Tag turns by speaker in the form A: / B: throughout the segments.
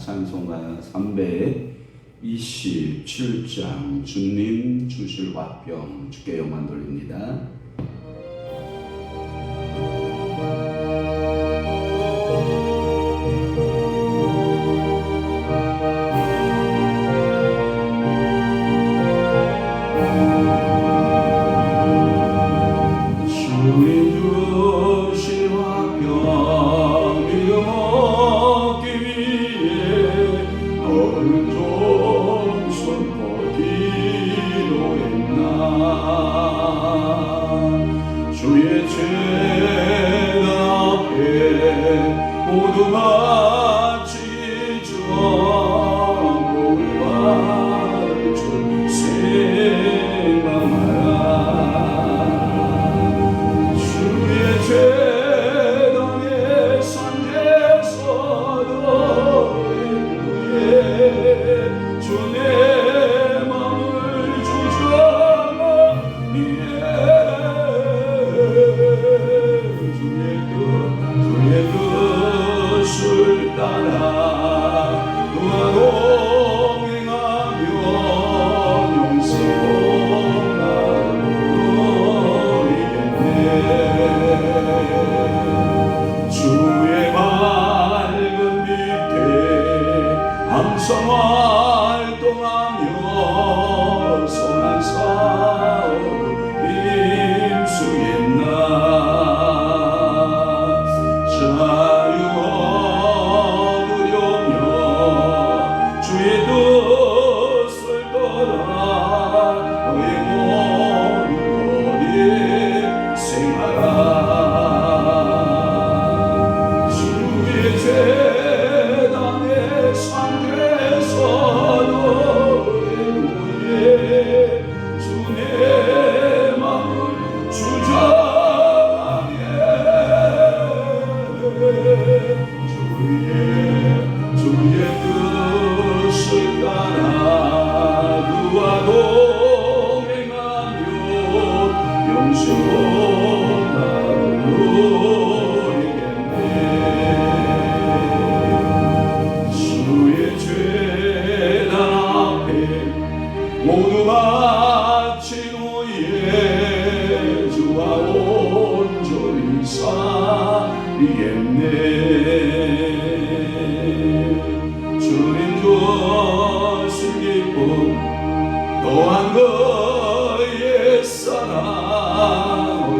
A: 찬송가 327장 주님 주실 화평 주께 영광 돌립니다.
B: 주의 죄 앞에 모두 바치죠. 목을 바쳐 생각하라. 주의 죄당에 산제서도 주 내 맘을 주장하니 주의 뜻을 따라 그와 동행하며 영생을 누리겠네. 주의 밝은 빛에 항상 활동하며 선한 사업 힘쓰겠나. 자유 얻으려면 주의 뜻을 따라 너의 모든 거리 생활하. 주의 재단의 산에서도 주 내 맘을 주장하게. 주의 뜻을 따라 그와 동행하며 영생을 누리겠네. 주의 죄단 앞에 모두 바친 후에 주와 온전히 살리겠네. 주님 주신 기쁨 또한 그의 사랑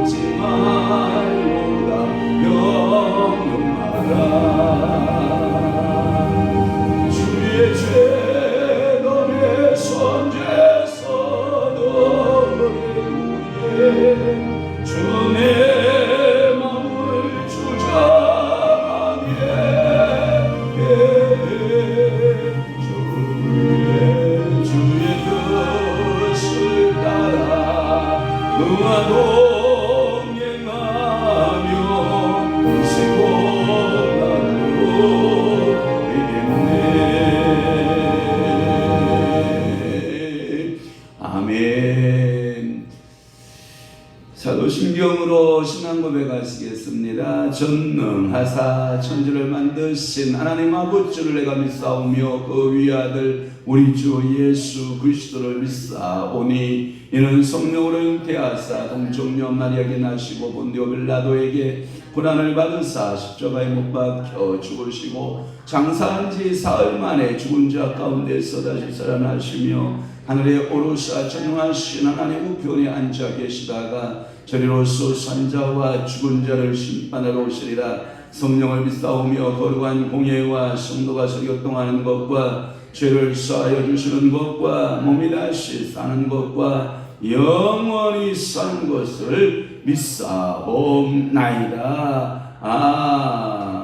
B: 얻지 말고다 영영하라. 주의 죄덤의 선제서도 주 내 맘을 주장하게. 주의 뜻을 따라 그와 동행하며 생고난을 누리겠네. 아멘. 사도신경으로 신앙 고백하시겠습니다. 전능하사 천지를 만드신 하나님 아버지를 내가 믿사오며 그 위아들 우리 주 예수 그리스도를 믿사오니 이는 성령으로 잉태하사 동정녀 마리아에게 나시고 본디오 빌라도에게 고난을 받으사 십자가에 못 박혀 죽으시고 장사한 지 사흘 만에 죽은 자 가운데서 다시 살아나시며 하늘에 오르사 전능하신 하나님 우편에 앉아 계시다가 저리로서 산자와 죽은 자를 심판하러 오시리라. 성령을 믿사오며 거룩한 공예와 성도가 설교동하는 것과 죄를 사하여 주시는 것과 몸이 다시 사는 것과 영원히 사는 것을 믿사옵나이다.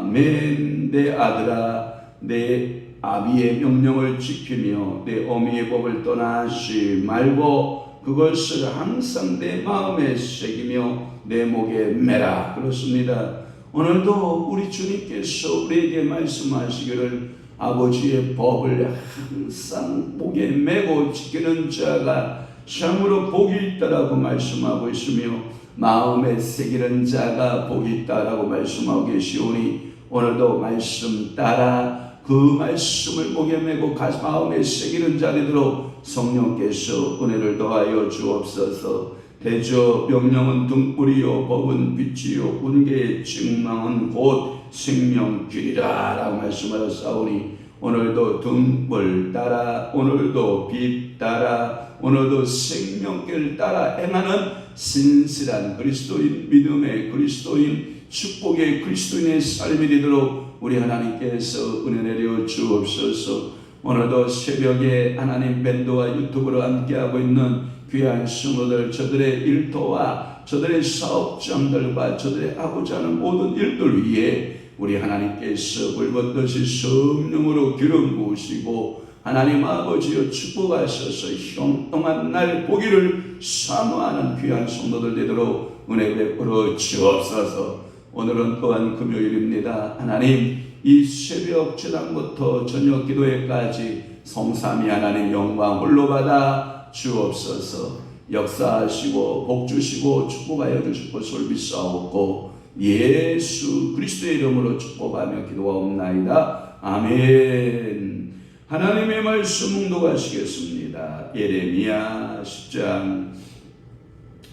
B: 아멘. 내 아들아 내 아비의 명령을 지키며 내 어미의 법을 떠나지 말고 그것을 항상 내 마음에 새기며 내 목에 매라. 그렇습니다. 오늘도 우리 주님께서 우리에게 말씀하시기를 아버지의 법을 항상 목에 매고 지키는 자가 참으로 복이 있다라고 말씀하고 있으며 마음에 새기는 자가 복이 있다라고 말씀하고 계시오니 오늘도 말씀 따라 그 그 말씀을 목에 메고 가슴 마음에 새기는 자리들로 성령께서 은혜를 더하여 주옵소서. 대저 명령은 등불이요 법은 빛이요 훈계의 증명은 곧 생명길이라 라고 말씀하셨사오니 오늘도 등불 따라 오늘도 빛 따라 오늘도 생명길 따라 행하는 신실한 그리스도인 믿음의 그리스도인 축복의 그리스도인의 삶이 되도록 우리 하나님께서 은혜 내려 주옵소서. 오늘도 새벽에 하나님 밴드와 유튜브로 함께하고 있는 귀한 성도들, 저들의 일터와 저들의 사업장들과 저들의 하고자 하는 모든 일들 위에 우리 하나님께서 불붙듯이 성령으로 기름 부으시고 하나님 아버지여 축복하셔서 형통한 날 보기를 사모하는 귀한 성도들 되도록 은혜 베풀어 주옵소서. 오늘은 또한 금요일입니다. 하나님 이 새벽 주당부터 저녁 기도회까지 성삼위 하나님 영광 홀로 받아 주옵소서. 역사하시고 복주시고 축복하여 주실 것을 믿사옵고 예수 그리스도의 이름으로 축복하며 기도하옵나이다. 아멘. 하나님의 말씀 묵독하시겠습니다. 예레미야 10장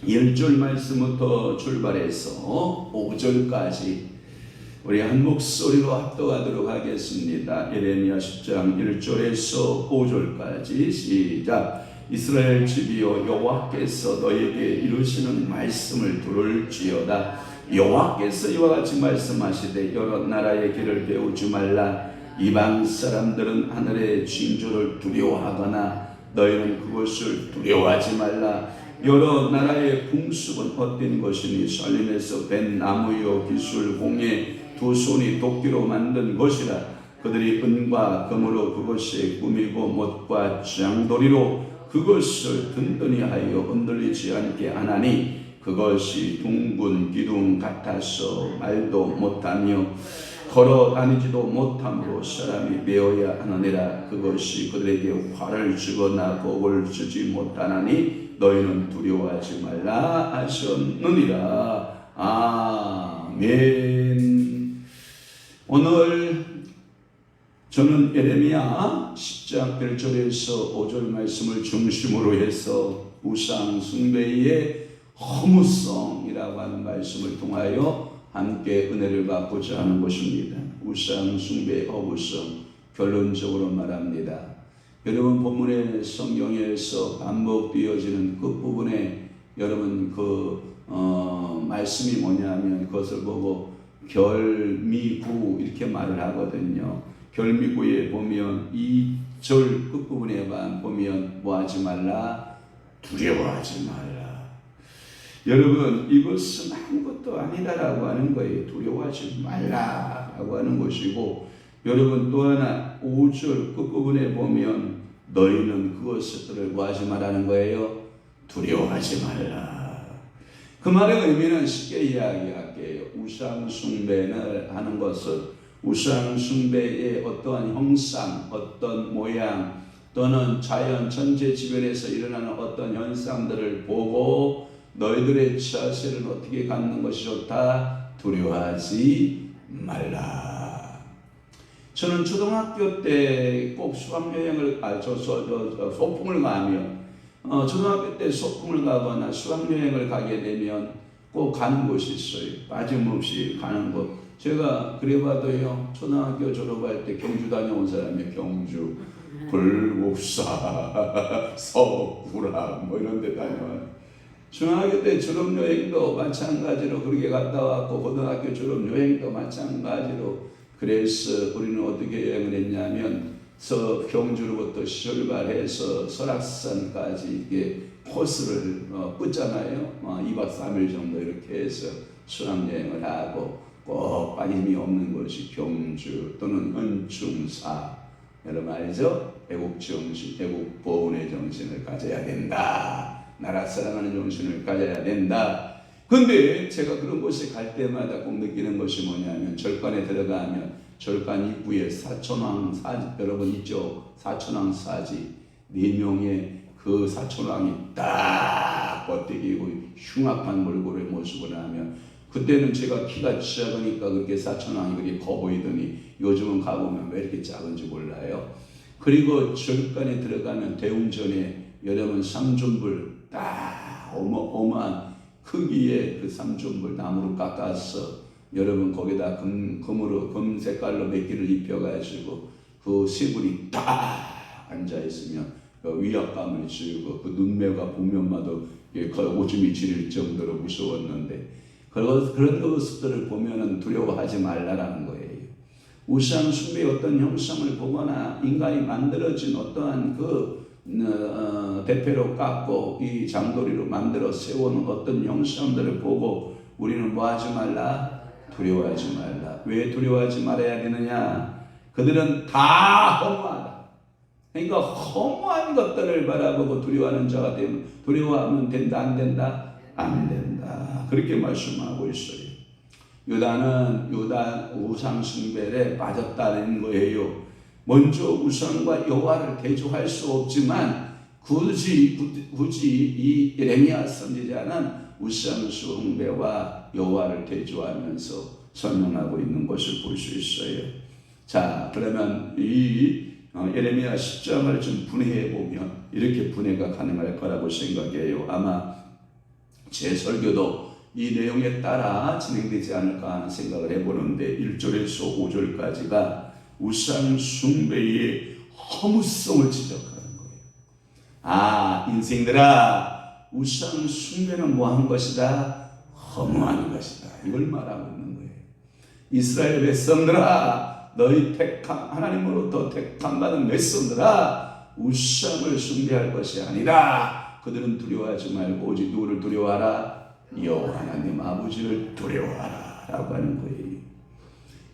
B: 1절 말씀부터 출발해서 5절까지 우리 한 목소리로 합독하도록 하겠습니다. 예레미야 10장 1절에서 5절까지 시작. 이스라엘 집이여 여호와께서 너에게 이루시는 말씀을 들을지어다. 여호와께서 이와 같이 말씀하시되 여러 나라의 길을 배우지 말라. 이방 사람들은 하늘의 징조를 두려워하거나 너희는 그것을 두려워하지 말라. 여러 나라의 풍습은 헛된 것이니 살림에서 벤 나무요 기술 공예 두 손이 도끼로 만든 것이라. 그들이 은과 금으로 그것이 꾸미고 못과 장도리로 그것을 든든히 하여 흔들리지 않게 하나니 그것이 둥근 기둥 같아서 말도 못하며 걸어 다니지도 못함으로 사람이 메어야 하느니라. 그것이 그들에게 화를 주거나 복을 주지 못하나니 너희는 두려워하지 말라 하셨느니라. 아멘. 오늘 저는 예레미야 10장 1절에서 5절 말씀을 중심으로 해서 우상 숭배의 허무성이라고 하는 말씀을 통하여 함께 은혜를 받고자 하는 것입니다. 우상 숭배의 허무성, 결론적으로 말합니다. 여러분 본문의 성경에서 반복되어지는 끝부분에 여러분 말씀이 뭐냐면 그것을 보고 결미구 이렇게 말을 하거든요. 결미구에 보면 2절 끝부분에 보면 뭐하지 말라? 두려워하지 말라. 여러분 이것은 아무것도 아니다라고 하는 거예요. 두려워하지 말라라고 하는 것이고 여러분 또 하나 5절 끝부분에 보면 너희는 그것들을 뭐하지 말라는 거예요? 두려워하지 말라. 그 말의 의미는 쉽게 이야기할게요. 우상 숭배를 하는 것은 우상 숭배의 어떠한 형상, 어떤 모양 또는 자연 천재 지변에서 일어나는 어떤 현상들을 보고 너희들의 자세는 어떻게 갖는 것이 좋다? 두려워하지 말라. 저는 초등학교 때 꼭 수학여행을 소풍을 가면 초등학교 때 소풍을 가거나 수학여행을 가게 되면 꼭 가는 곳이 있어요. 빠짐없이 가는 곳. 제가 그래봐도요 초등학교 졸업할 때 경주 다녀온 사람이에요. 경주, 불국사, 서구라 뭐 이런 데 다녀와요. 중학교 때 졸업여행도 마찬가지로 그렇게 갔다 왔고 고등학교 졸업여행도 마찬가지로. 그래서 우리는 어떻게 여행을 했냐면 경주로부터 출발해서 설악산까지 이게 코스를 끄잖아요. 2박 3일 정도 이렇게 해서 수학여행을 하고 꼭 빠짐이 없는 것이 경주 또는 은충사. 여러분 알죠? 애국정신, 애국보훈의 정신을 가져야 된다. 나라 사랑하는 정신을 가져야 된다. 근데 제가 그런 곳에 갈 때마다 꼭 느끼는 것이 뭐냐면 절간에 들어가면 절간 입구에 사천왕 사지, 여러분 있죠? 사천왕 사지 4명의 그 사천왕이 딱 뻗대기고 흉악한 몰골의 모습을 하면 그때는 제가 키가 작으니까 그렇게 사천왕이 그렇게 커 보이더니 요즘은 가보면 왜 이렇게 작은지 몰라요. 그리고 절간에 들어가면 대웅전에 여러분 삼존불 딱 어마어마한 크기의 그 삼존불 나무로 깎아서 여러분 거기다 금 색깔로 몇 개를 입혀가지고 그 시불이 딱 앉아있으면 그 위압감을 주고 그 눈매가 보면마다 오줌이 지릴 정도로 무서웠는데 그런 모습들을 보면은 두려워하지 말라라는 거예요. 우상 숭배의 어떤 형상을 보거나 인간이 만들어진 어떠한 대패로 깎고 이 장도리로 만들어 세우는 어떤 형상들을 보고 우리는 뭐 하지 말라? 두려워하지 말라. 왜 두려워하지 말아야 되느냐? 그들은 다 허무하다. 그러니까 허무한 것들을 바라보고 두려워하는 자가 되면 두려워하면 된다 안 된다? 안 된다. 그렇게 말씀하고 있어요. 유다는 우상 숭배에 빠졌다는 거예요. 먼저 우상과 여호와를 대조할 수 없지만 굳이 이 예레미야 선지자는 우상 숭배와 여호와를 대조하면서 설명하고 있는 것을 볼 수 있어요. 자, 그러면 이 예레미야 10장을 좀 분해해 보면 이렇게 분해가 가능할 거라고 생각해요. 아마 제 설교도 이 내용에 따라 진행되지 않을까 하는 생각을 해보는데 1절에서 5절까지가 우상 숭배의 허무성을 지적하는 거예요. 아, 인생들아, 우상 숭배는 뭐한 것이다? 허무한 것이다. 이걸 말하고 있는 거예요. 이스라엘 백성들아, 너희 하나님으로부터 택함받은 백성들아, 우상을 숭배할 것이 아니라 그들은 두려워하지 말고 오직 누구를 두려워하라? 여호와 하나님 아버지를 두려워하라 라고 하는 거예요.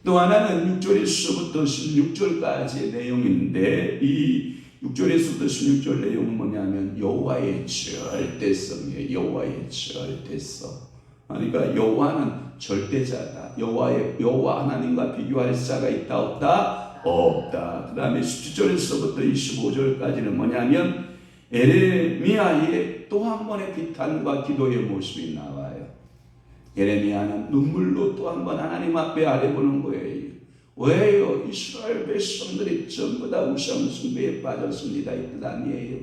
B: 또 하나는 6절에서부터 16절까지의 내용인데 이 6절에서부터 16절 내용은 뭐냐면 여호와의 절대성이에요. 여호와의 절대성. 그러니까 여호와는 절대자다. 여호와 하나님과 비교할 자가 있다 없다? 없다. 그 다음에 17절에서부터 25절까지는 뭐냐면 예레미야의 또 한 번의 비탄과 기도의 모습이 나와요. 예레미야는 눈물로 또 한 번 하나님 앞에 아뢰보는 거예요. 왜요? 이스라엘 백성들이 전부 다 우상 숭배에 빠졌습니다. 이 뜻 아니에요.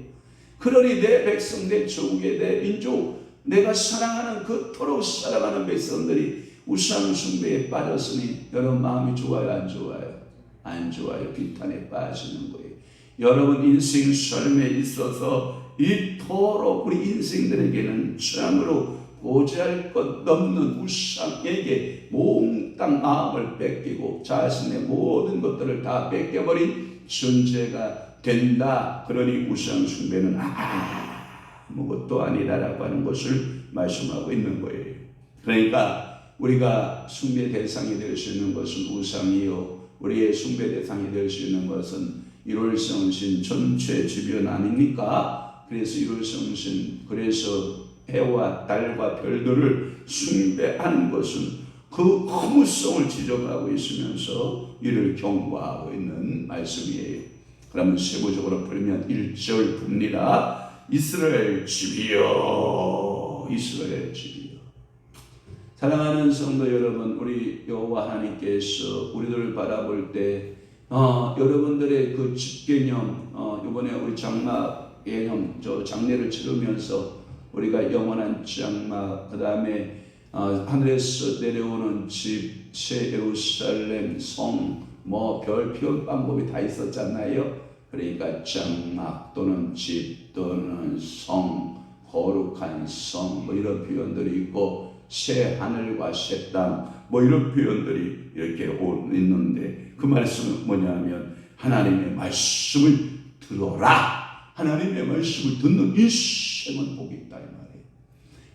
B: 그러니 내 백성, 내 조국의 내 민족, 내가 사랑하는 그토록 사랑하는 백성들이 우상 숭배에 빠졌으니 여러분 마음이 좋아요? 안 좋아요? 안 좋아요. 비탄에 빠지는 거예요. 여러분 인생 삶에 있어서 이토록 우리 인생들에게는 참으로 보잘것 없는 우상에게 몽땅 마음을 뺏기고 자신의 모든 것들을 다 뺏겨버린 존재가 된다. 그러니 우상 숭배는 아무것도 아니다라고 하는 것을 말씀하고 있는 거예요. 그러니까 우리가 숭배 대상이 될 수 있는 것은 우상이요, 우리의 숭배 대상이 될 수 있는 것은 일월성신 전체 주변 아닙니까? 그래서 일월성신, 그래서 해와 달과 별들을 숭배하는 것은 그 허무성을 지적하고 있으면서 이를 경고하고 있는 말씀이에요. 그러면 세부적으로 풀면 1절 봅니다. 이스라엘 집이여, 이스라엘 집이여. 사랑하는 성도 여러분, 우리 여호와 하나님께서 우리들을 바라볼 때 여러분들의 그 집개념, 이번에 우리 장막 개념, 장례를 치르면서 우리가 영원한 장막, 그 다음에 하늘에서 내려오는 집, 새 예루살렘, 성, 별 표현 방법이 다 있었잖아요. 그러니까 장막 또는 집 또는 성, 거룩한 성, 이런 표현들이 있고, 새 하늘과 새 땅, 이런 표현들이 이렇게 있는데, 그 말씀은 뭐냐면 하나님의 말씀을 들어라. 하나님의 말씀을 듣는 인생은 복이 있다 이 말이에요.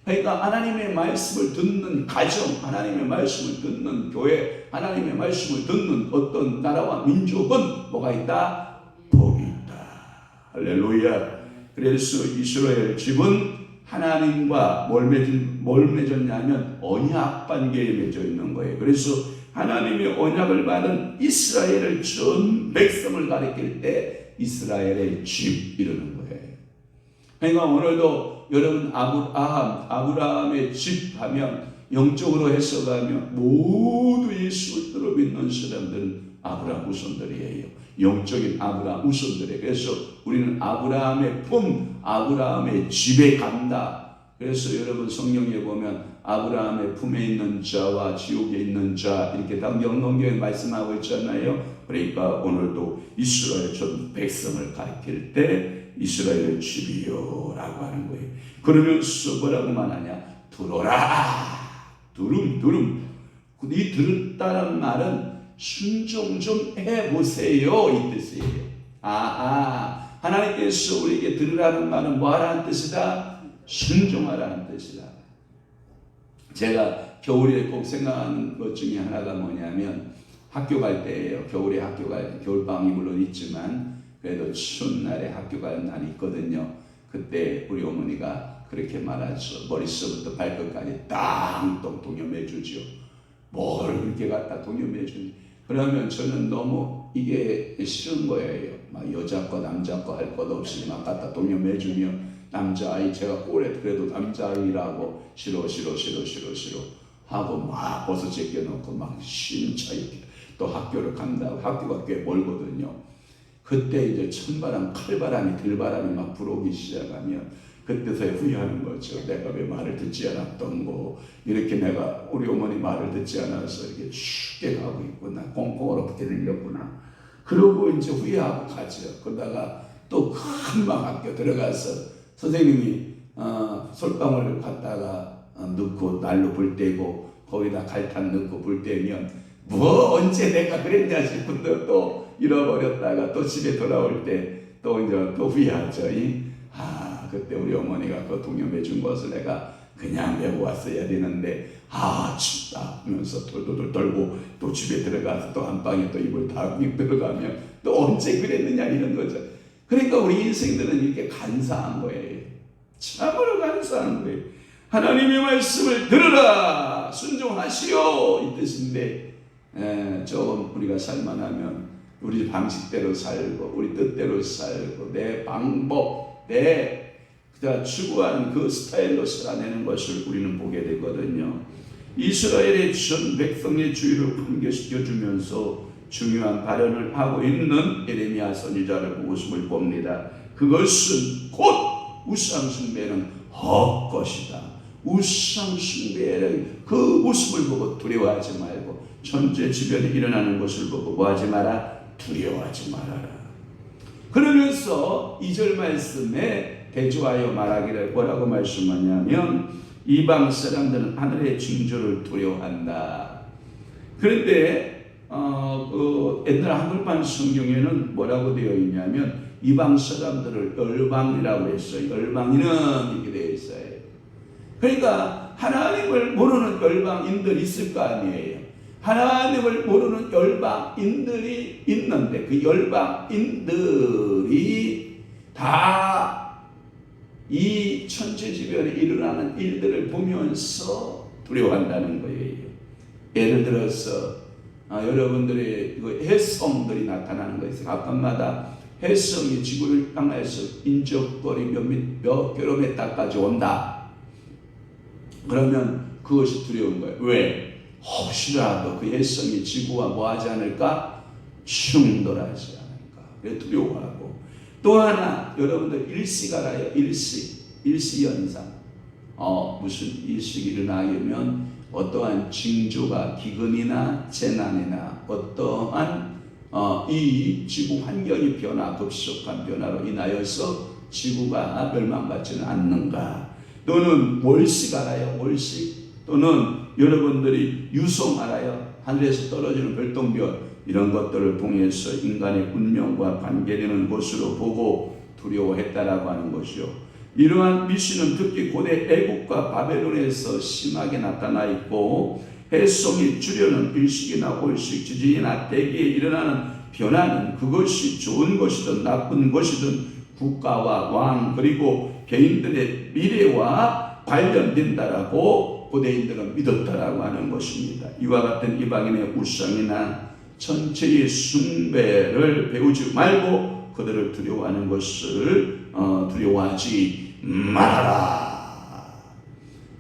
B: 그러니까 하나님의 말씀을 듣는 가정, 하나님의 말씀을 듣는 교회, 하나님의 말씀을 듣는 어떤 나라와 민족은 뭐가 있다? 복이 있다. 할렐루야. 그래서 이스라엘 집은 하나님과 뭘 맺었냐면 언약 관계에 맺어 있는 거예요. 그래서 하나님의 언약을 받은 이스라엘을 전 백성을 가리킬 때 이스라엘의 집 이러는 거예요. 그러니까 오늘도 여러분 아브라함의 집 하면 영적으로 해석하면 모두 예수를 들어 믿는 사람들은 아브라함 후손들이에요. 영적인 아브라함 후손들이에요. 그래서 우리는 아브라함의 품, 아브라함의 집에 간다. 그래서 여러분 성경에 보면 아브라함의 품에 있는 자와 지옥에 있는 자 이렇게 성경에 말씀하고 있잖아요. 그러니까 오늘도 이스라엘 전 백성을 가리킬 때 이스라엘의 집이요 라고 하는 거예요. 그러면서 뭐라고 말하냐? 들어라. 두름. 이 들었다는 말은 순종 좀 해보세요 이 뜻이에요. 하나님께서 우리에게 들으라는 말은 뭐 하라는 뜻이다? 순종하라는 뜻이다. 제가 겨울에 꼭 생각하는 것 중에 하나가 뭐냐면 학교 갈 때예요. 겨울에 학교 갈 때 겨울방학이 물론 있지만 그래도 추운 날에 학교 가는 날이 있거든요. 그때 우리 어머니가 그렇게 말하죠. 머릿속부터 발끝까지 땅똥 동여매주죠. 뭘 그렇게 갖다 동여매주니. 그러면 저는 너무 이게 싫은 거예요. 막 여자 거 남자 거 할 것 없이 막 갖다 동여매주면 남자아이 제가 오래 그래도 남자아이라고 싫어 하고 막 벗어 제껴놓고 막 심차게 또 학교를 간다고. 학교가 꽤 멀거든요. 그때 이제 찬바람 칼바람이 들바람이 막 불어오기 시작하면 그때서야 후회하는 거죠. 내가 왜 말을 듣지 않았던 거, 이렇게 내가 우리 어머니 말을 듣지 않아서 이렇게 춥게 가고 있구나, 꽁꽁 얼어붙게 생겼구나. 그러고 이제 후회하고 가죠. 그러다가 또 금방 학교 들어가서 선생님이 솔방울을 갖다가 넣고 난로 불 때고 거기다 갈탄 넣고 불 때면 뭐 언제 내가 그랬냐 싶은데 또 잃어버렸다가 또 집에 돌아올 때 또 이제 또 후회하죠. 그때 우리 어머니가 그 동여매 준 것을 내가 그냥 메고 왔어야 되는데 춥다 하면서 돌돌돌 떨고 또 집에 들어가서 또 안방에 또 이불 다 들어가면 또 언제 그랬느냐 이런 거죠. 그러니까 우리 인생들은 이렇게 간사한 거예요. 참으로 간사한 거예요. 하나님의 말씀을 들으라 순종하시오 이 뜻인데 좀 우리가 살만하면 우리 방식대로 살고 우리 뜻대로 살고 내 방법 내 추구하는 그 스타일로 살아내는 것을 우리는 보게 되거든요. 이스라엘의 전 백성의 주의를 분개시켜주면서 중요한 발언을 하고 있는 예레미야 선지자의 모습을 봅니다. 그것은 곧 우상 숭배는 헛것이다. 우상 숭배의 그 모습을 보고 두려워하지 말고 천재 주변에 일어나는 것을 보고 뭐하지 마라? 두려워하지 말아라. 그러면서 2절 말씀에 대조하여 말하기를 뭐라고 말씀하냐면 이방 사람들은 하늘의 징조를 두려워한다. 그런데 옛날 한글판 성경에는 뭐라고 되어 있냐면 이방 사람들을 열방이라고 했어요. 열방인은 이렇게 되어 있어요. 그러니까 하나님을 모르는 열방인들이 있을 거 아니에요. 하나님을 모르는 열방인들이 있는데 그 열방인들이 다 이 천지주변에 일어나는 일들을 보면서 두려워한다는 거예요. 예를 들어서 여러분들의 그 해성들이 나타나는 거예요. 가끔마다 해성이 지구를 향해서 인적거리 몇 킬로미터까지 온다. 그러면 그것이 두려운 거예요. 왜? 혹시라도 그 해성이 지구와 뭐하지 않을까? 충돌하지 않을까? 그래 두려워하고. 또 하나 여러분들 일시가 알아요. 일시현상. 무슨 일식이 일어나면 어떠한 징조가 기근이나 재난이나 어떠한 이 지구 환경의 변화, 급속한 변화로 인하여서 지구가 멸망받지는 않는가. 또는 월식 알아요. 월식. 또는 여러분들이 유성 알아요. 하늘에서 떨어지는 별똥별. 이런 것들을 통해서 인간의 운명과 관계되는 것으로 보고 두려워했다라고 하는 것이요. 이러한 미신은 특히 고대 애국과 바벨론에서 심하게 나타나 있고 해성이 주려는 일식이나 올식, 지진이나 대기에 일어나는 변화는 그것이 좋은 것이든 나쁜 것이든 국가와 왕 그리고 개인들의 미래와 관련된다라고 고대인들은 믿었다라고 하는 것입니다. 이와 같은 이방인의 우상이나 천체의 숭배를 배우지 말고 그들을 두려워하는 것을 두려워하지 말아라.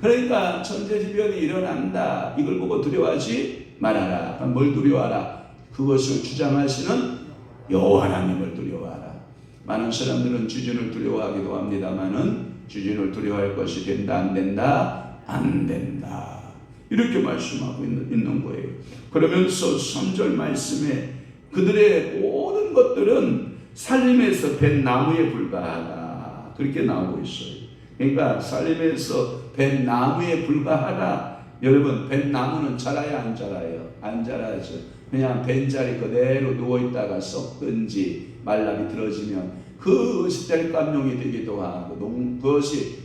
B: 그러니까 천재지변이 일어난다. 이걸 보고 두려워하지 말아라. 뭘 두려워하라? 그것을 주장하시는 여호와 하나님을 두려워하라. 많은 사람들은 주진을 두려워하기도 합니다만은 주진을 두려워할 것이 된다 안 된다? 안 된다. 이렇게 말씀하고 있는 거예요. 그러면서 3절 말씀에 그들의 모든 것들은 살림에서 벤 나무에 불과하다. 그렇게 나오고 있어요. 그러니까 살림에서 벤 나무에 불과하다. 여러분, 벤 나무는 자라요 안 자라요? 안 자라죠. 그냥 벤자리 그대로 누워있다가 썩든지 말라 비틀어지면 그것이 땔감용이 되기도 하고 그것이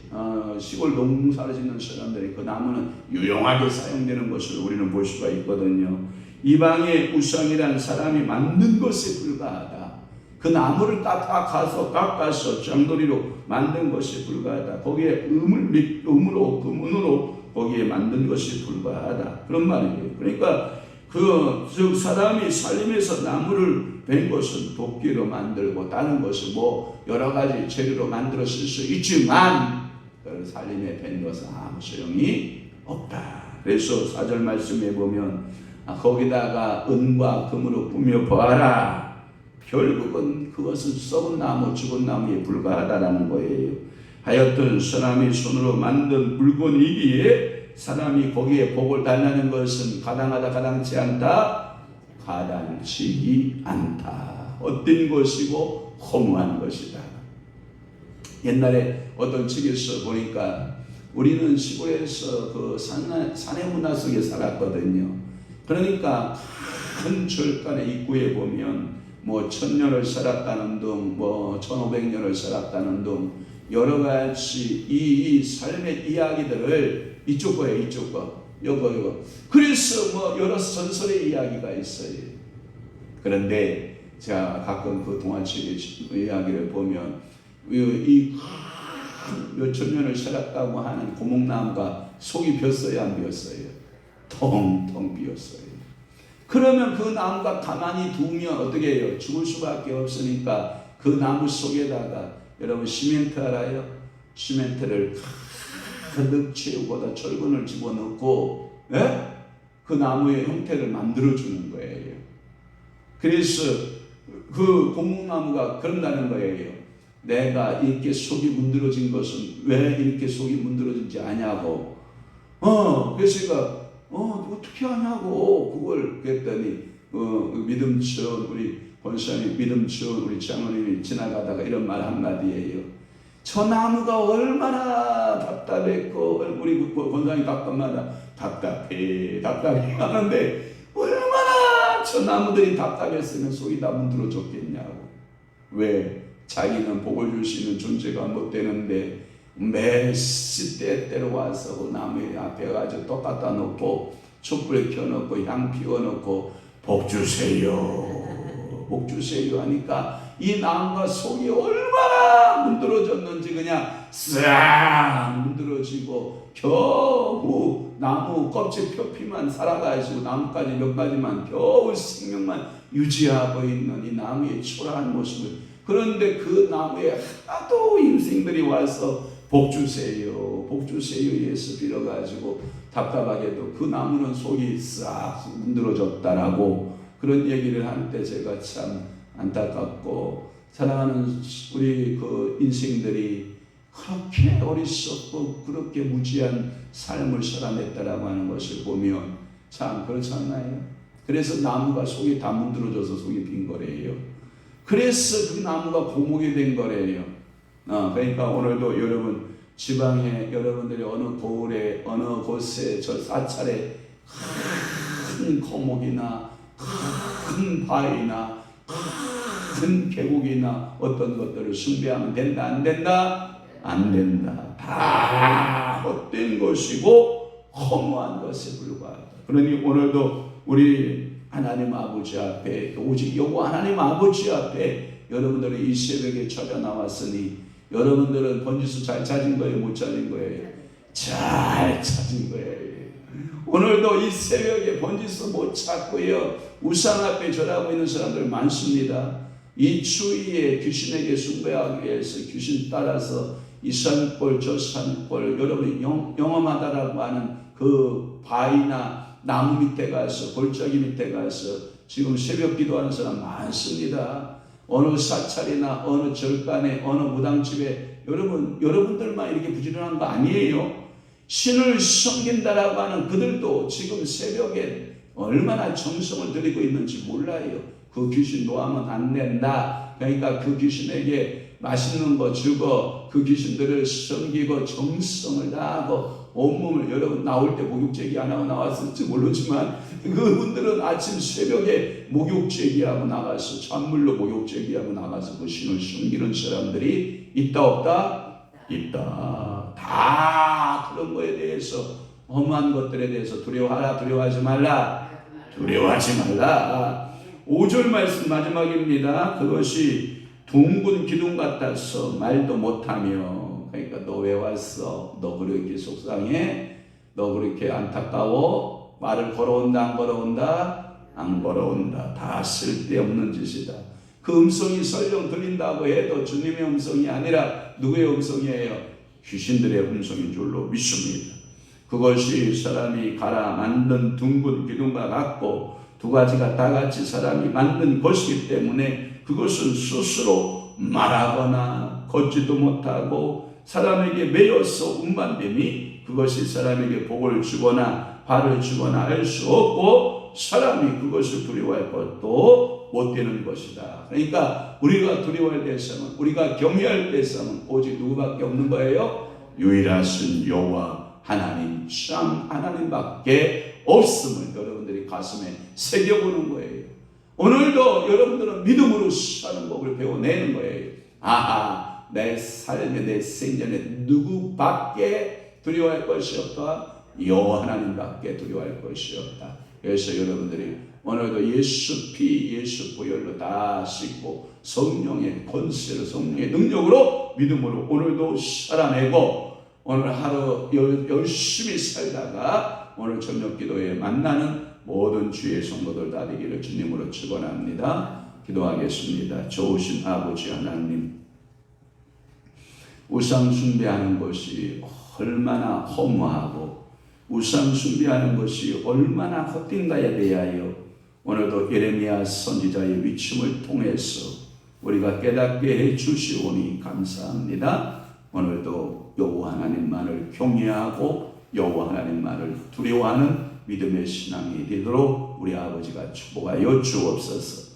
B: 시골 농사를 짓는 사람들이 그 나무는 유용하게 사용되는 것을 우리는 볼 수가 있거든요. 이방의 우상이란 사람이 만든 것에 불과하다. 그 나무를 깎아서 장도리로 만든 것이 불과하다. 거기에 금으로 거기에 만든 것이 불과하다. 그런 말이에요. 그러니까 즉 사람이 살림에서 나무를 벤 것은 도끼로 만들고 다른 것은 뭐 여러 가지 재료로 만들어 쓸 수 있지만 그 살림에 벤 것은 아무 소용이 없다. 그래서 4절 말씀에 보면 거기다가 은과 금으로 꾸며 보아라. 결국은 그것은 썩은 나무, 죽은 나무에 불과하다라는 거예요. 하여튼 사람이 손으로 만든 물건이기에 사람이 거기에 복을 달라는 것은 가당하다 가당치 않다, 가당치기 않다. 헛된 것이고 허무한 것이다. 옛날에 어떤 책에서 보니까 우리는 시골에서 그 산의 문화 속에 살았거든요. 그러니까 큰 절간의 입구에 보면 뭐 1000년을 살았다는 등, 뭐 1500년을 살았다는 등 여러 가지 이 삶의 이야기들을 이쪽 거예요, 이쪽 거, 요거. 그래서 뭐 여러 전설의 이야기가 있어요. 그런데 제가 가끔 그 동화책의 이야기를 보면 이 몇천 년을 살았다고 하는 고목나무가 속이 비었어요, 안 비었어요? 텅텅 비었어요. 그러면 그 나무가 가만히 두면 어떻게 해요? 죽을 수밖에 없으니까 그 나무 속에다가 여러분 시멘트 알아요? 시멘트를 가득 채우고다 철근을 집어넣고 그 나무의 형태를 만들어주는 거예요. 그래서 그 고목나무가 그런다는 거예요. 내가 이렇게 속이 문드러진 것은 왜 이렇게 속이 문드러진지 아냐고. 그래서 제가 어떻게 하냐고 그걸 그랬더니 믿음치원 우리 권사님 믿음치원 우리 장로님이 지나가다가 이런 말 한마디예요. 저 나무가 얼마나 답답했고 우리 권사님 가끔마다 답답해 하는데 얼마나 저 나무들이 답답했으면 속이 다 문드러졌겠냐고. 왜? 자기는 복을 줄 수 있는 존재가 못 되는데 매 시때때로 와서 그 나무 앞에 가지고 떡 갖다 놓고 촛불에 켜놓고 향 피워놓고 복 주세요 복 주세요 하니까 이 나무가 속이 얼마나 문드러졌는지 그냥 싹 문드러지고 겨우 나무 껍질 표피만 살아가지고 나뭇가지 몇 가지만 겨우 생명만 유지하고 있는 이 나무의 초라한 모습을. 그런데 그 나무에 하도 인생들이 와서 복 주세요 예수 빌어가지고 답답하게도 그 나무는 속이 싹 문드러졌다라고 그런 얘기를 할 때 제가 참 안타깝고 사랑하는 우리 그 인생들이 그렇게 어리석고 그렇게 무지한 삶을 살아냈다라고 하는 것을 보면 참 그렇지 않나요? 그래서 나무가 속이 다 문드러져서 속이 빈 거래요. 그래서 그 나무가 고목이 된 거래요. 그러니까 오늘도 여러분 지방에 여러분들이 어느 고을에 어느 곳에 저 사찰에 큰 거목이나 큰 바위나 큰 계곡이나 어떤 것들을 숭배하면 된다 안 된다? 안 된다. 다 헛된 것이고 허무한 것에 불과하다. 그러니 오늘도 우리 하나님 아버지 앞에 오직 여호와 하나님 아버지 앞에 여러분들은 이 새벽에 찾아 나왔으니 여러분들은 번지수 잘 찾은 거예요? 못 찾은 거예요? 잘 찾은 거예요. 오늘도 이 새벽에 번지수 못 찾고요. 우상 앞에 절하고 있는 사람들 많습니다. 이 추위에 귀신에게 숭배하기 위해서 귀신 따라서 이 산골 저 산골 여러분이 영험하다라고 하는 그 바위나 나무 밑에 가서 골짜기 밑에 가서 지금 새벽 기도하는 사람 많습니다. 어느 사찰이나 어느 절간에 어느 무당집에 여러분들만 이렇게 부지런한 거 아니에요. 신을 섬긴다라고 하는 그들도 지금 새벽에 얼마나 정성을 들이고 있는지 몰라요. 그 귀신 놓으면 안 된다. 그러니까 그 귀신에게 맛있는 거 주고 그 귀신들을 섬기고 정성을 다하고 온몸을 여러분 나올 때 목욕제기 안 하고 나왔을지 모르지만 그분들은 아침 새벽에 목욕제기하고 나가서 찬물로 목욕제기하고 나가서 그 신을 섬기는 사람들이 있다 없다? 있다. 다 그런 거에 대해서 험한 것들에 대해서 두려워하라 두려워하지 말라 두려워하지 말라. 5절 말씀 마지막입니다. 그것이 둥근 기둥 같아서 말도 못하며 그러니까 너 왜 왔어? 너 그렇게 속상해? 너 그렇게 안타까워? 말을 걸어온다 안 걸어온다? 안 걸어온다. 다 쓸데없는 짓이다. 그 음성이 설령 들린다고 해도 주님의 음성이 아니라 누구의 음성이에요? 귀신들의 음성인 줄로 믿습니다. 그것이 사람이 갈아 만든 둥근 기둥과 같고 두 가지가 다 같이 사람이 만든 것이기 때문에 그것은 스스로 말하거나 걷지도 못하고 사람에게 매여서 운반됨이 그것이 사람에게 복을 주거나 발을 주거나 할 수 없고 사람이 그것을 두려워할 것도 못 되는 것이다. 그러니까 우리가 두려워할 대상은 우리가 경외할 대상은 오직 누구밖에 없는 거예요? 유일하신 여호와 하나님 참 하나님밖에 없음을 여러분들이 가슴에 새겨보는 거예요. 오늘도 여러분들은 믿음으로 사는 법을 배워내는 거예요. 아하, 내 삶에 내 생전에 누구밖에 두려워할 것이 없다. 여호와 하나님밖에 두려워할 것이 없다. 그래서 여러분들이 오늘도 예수 피 예수 보혈로 다 씻고 성령의 권세로 성령의 능력으로 믿음으로 오늘도 살아내고 오늘 하루 열심히 살다가 오늘 저녁 기도에 만나는 모든 주의 성도들 다 되기를 주님으로 축원합니다. 기도하겠습니다. 좋으신 아버지 하나님, 우상 숭배하는 것이 얼마나 허무하고 우상 숭배하는 것이 얼마나 헛된가에 대하여 오늘도 예레미야 선지자의 위침을 통해서 우리가 깨닫게 해 주시오니 감사합니다. 오늘도 여호와 하나님만을 경외하고 여호와 하나님만을 두려워하는 믿음의 신앙이 되도록 우리 아버지가 축복하여 주옵소서.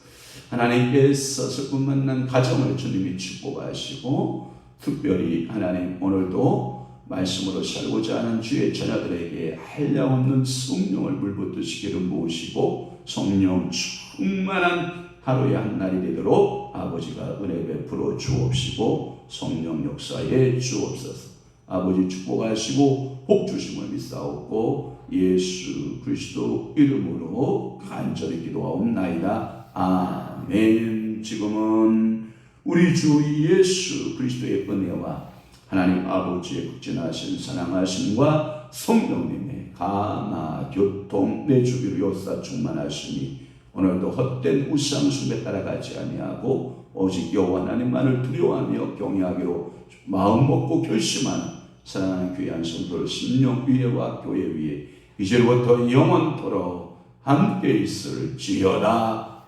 B: 하나님께서 슬픔 만난 가정을 주님이 축복하시고 특별히 하나님 오늘도 말씀으로 살고자 하는 주의 자녀들에게 한량없는 성령을 물붓으시기를 모시고 성령 충만한 하루의 한 날이 되도록 아버지가 은혜 베풀어 주옵시고 성령 역사에 주옵소서. 아버지 축복하시고 복 주심을 믿사옵고 예수 그리스도 이름으로 간절히 기도하옵나이다. 아멘. 지금은 우리 주 예수 그리스도의 은혜와 하나님 아버지의 극진하신 사랑하심과 성령님의 감화 교통 내 주기로 역사 충만하시니 오늘도 헛된 우상 숭배 따라가지 아니하고 오직 여호와 하나님만을 두려워하며 경외하기로 마음 먹고 결심하는 사랑하는 귀한 성도를 심령 위에와 교회 위에 이제부터 영원토록 함께 있을지어다.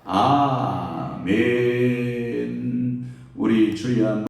B: 아멘. 우리 주의